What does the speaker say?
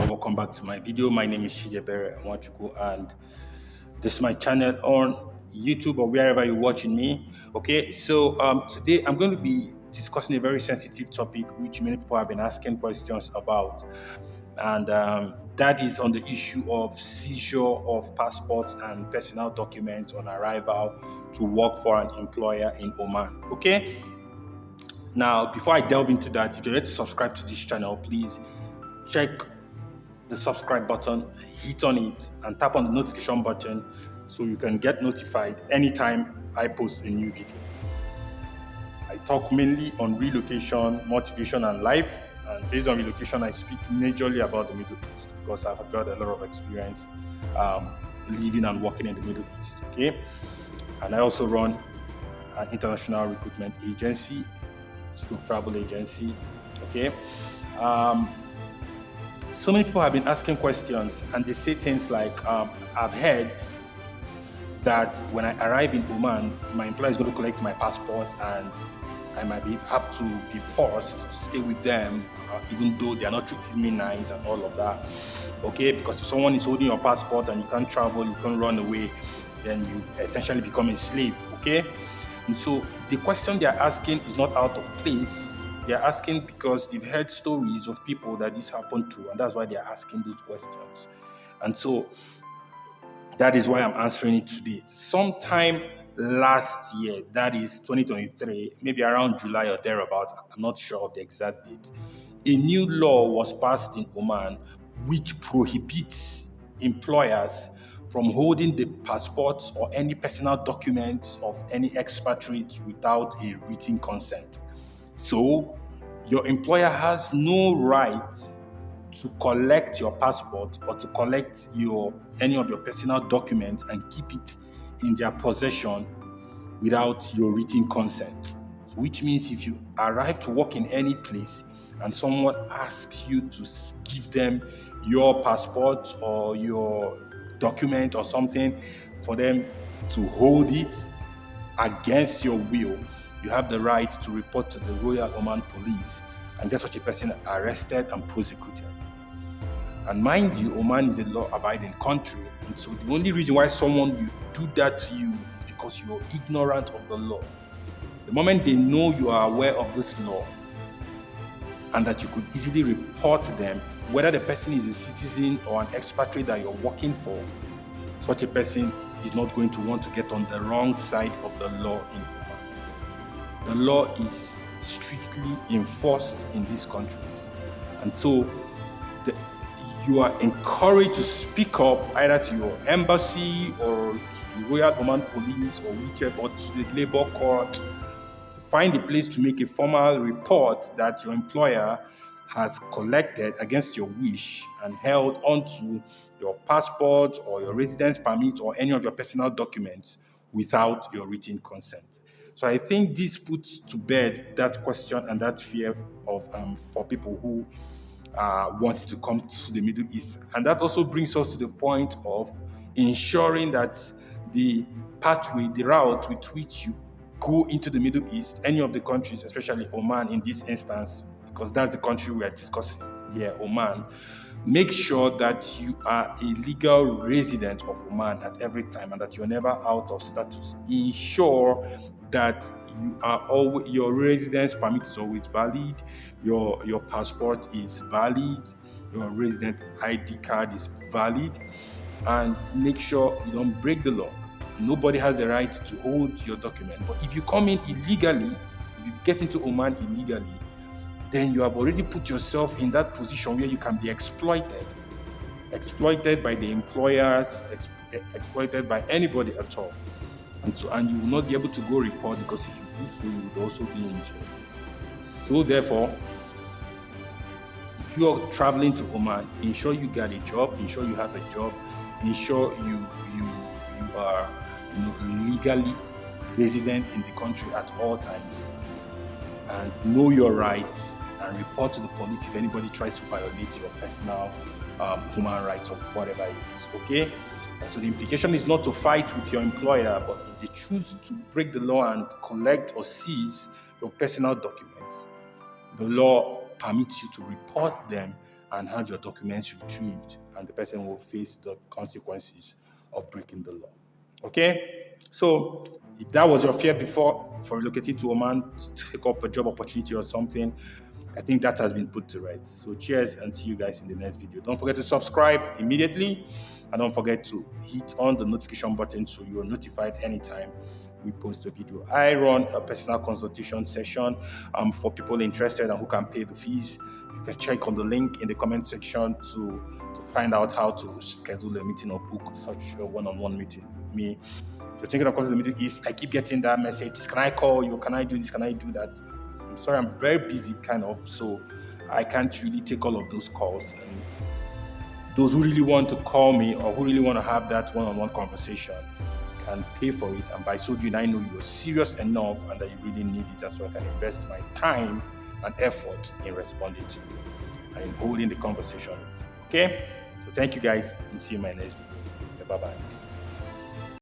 welcome back to my video. My name is Shijebere Nwachukwu, and this is my channel on YouTube or wherever you're watching me. Okay, so today I'm going to be discussing a very sensitive topic which many people have been asking questions about, and that is on the issue of seizure of passports and personal documents on arrival to work for an employer in Oman. Okay, now before I delve into that, if you're yet to subscribe to this channel, please check the subscribe button, hit on it, and tap on the notification button so you can get notified anytime I post a new video. I talk mainly on relocation, motivation, and life. And based on relocation, I speak majorly about the Middle East because I've got a lot of experience living and working in the Middle East. Okay, and I also run an international recruitment agency, travel agency. Okay. So many people have been asking questions, and they say things like, I've heard that when I arrive in Oman, my employer is going to collect my passport and I might have to be forced to stay with them, even though they are not treating me nice and all of that. Okay, because if someone is holding your passport and you can't travel, you can't run away, then you essentially become a slave. Okay, and so the question they are asking is not out of place. They're asking because they've heard stories of people that this happened to, and that's why they're asking those questions. And so that is why I'm answering it today. Sometime last year, that is 2023, maybe around July or thereabout, I'm not sure of the exact date, a new law was passed in Oman which prohibits employers from holding the passports or any personal documents of any expatriates without a written consent. So your employer has no right to collect your passport or to collect any of your personal documents and keep it in their possession without your written consent. So which means if you arrive to work in any place and someone asks you to give them your passport or your document or something for them to hold it against your will, you have the right to report to the Royal Oman Police and get such a person arrested and prosecuted. And mind you, Oman is a law-abiding country, and so the only reason why someone will do that to you is because you're ignorant of the law. The moment they know you are aware of this law and that you could easily report them, whether the person is a citizen or an expatriate that you're working for, such a person is not going to want to get on the wrong side of the law in Oman. The law is strictly enforced in these countries, and so you are encouraged to speak up either to your embassy or to the Royal Oman Police or whichever, or to the labor court. Find a place to make a formal report that your employer has collected against your wish and held onto your passport or your residence permit or any of your personal documents without your written consent. So I think this puts to bed that question and that fear of for people who wanted to come to the Middle East. And that also brings us to the point of ensuring that the pathway, the route with which you go into the Middle East, any of the countries, especially Oman in this instance, because that's the country we are discussing here, Oman, make sure that you are a legal resident of Oman at every time and that you're never out of status. Ensure that your residence permit is always valid, your passport is valid, your resident ID card is valid, and make sure you don't break the law. Nobody has the right to hold your document. But if you come in illegally, if you get into Oman illegally, then you have already put yourself in that position where you can be exploited by the employers, exploited by anybody at all. And you will not be able to go report, because if you do so, you will also be in jail. So therefore, if you are traveling to Oman, ensure you get a job, ensure you have a job, ensure you are legally resident in the country at all times, and know your rights and report to the police if anybody tries to violate your personal human rights or whatever it is. Okay, and so the implication is not to fight with your employer, but if they choose to break the law and collect or seize your personal documents, the law permits you to report them and have your documents retrieved, and the person will face the consequences of breaking the law. Okay? So if that was your fear before for relocating to Oman to take up a job opportunity or something, I think that has been put to rest. So cheers, and see you guys in the next video. Don't forget to subscribe immediately, and don't forget to hit on the notification button so you are notified anytime we post a video. I run a personal consultation session for people interested and who can pay the fees. You can check on the link in the comment section to find out how to schedule a meeting or book such a one-on-one meeting with me. If you're thinking of coming to the Middle East, I keep getting that message, can I call you? Can I do this? Can I do that? I'm sorry, I'm very busy kind of, so I can't really take all of those calls. And those who really want to call me or who really want to have that one-on-one conversation can pay for it. And by so doing, I know you're serious enough and that you really need it. And so I can invest my time and effort in responding to you and in holding the conversation. Okay? So thank you guys, and see you in my next video. Bye-bye.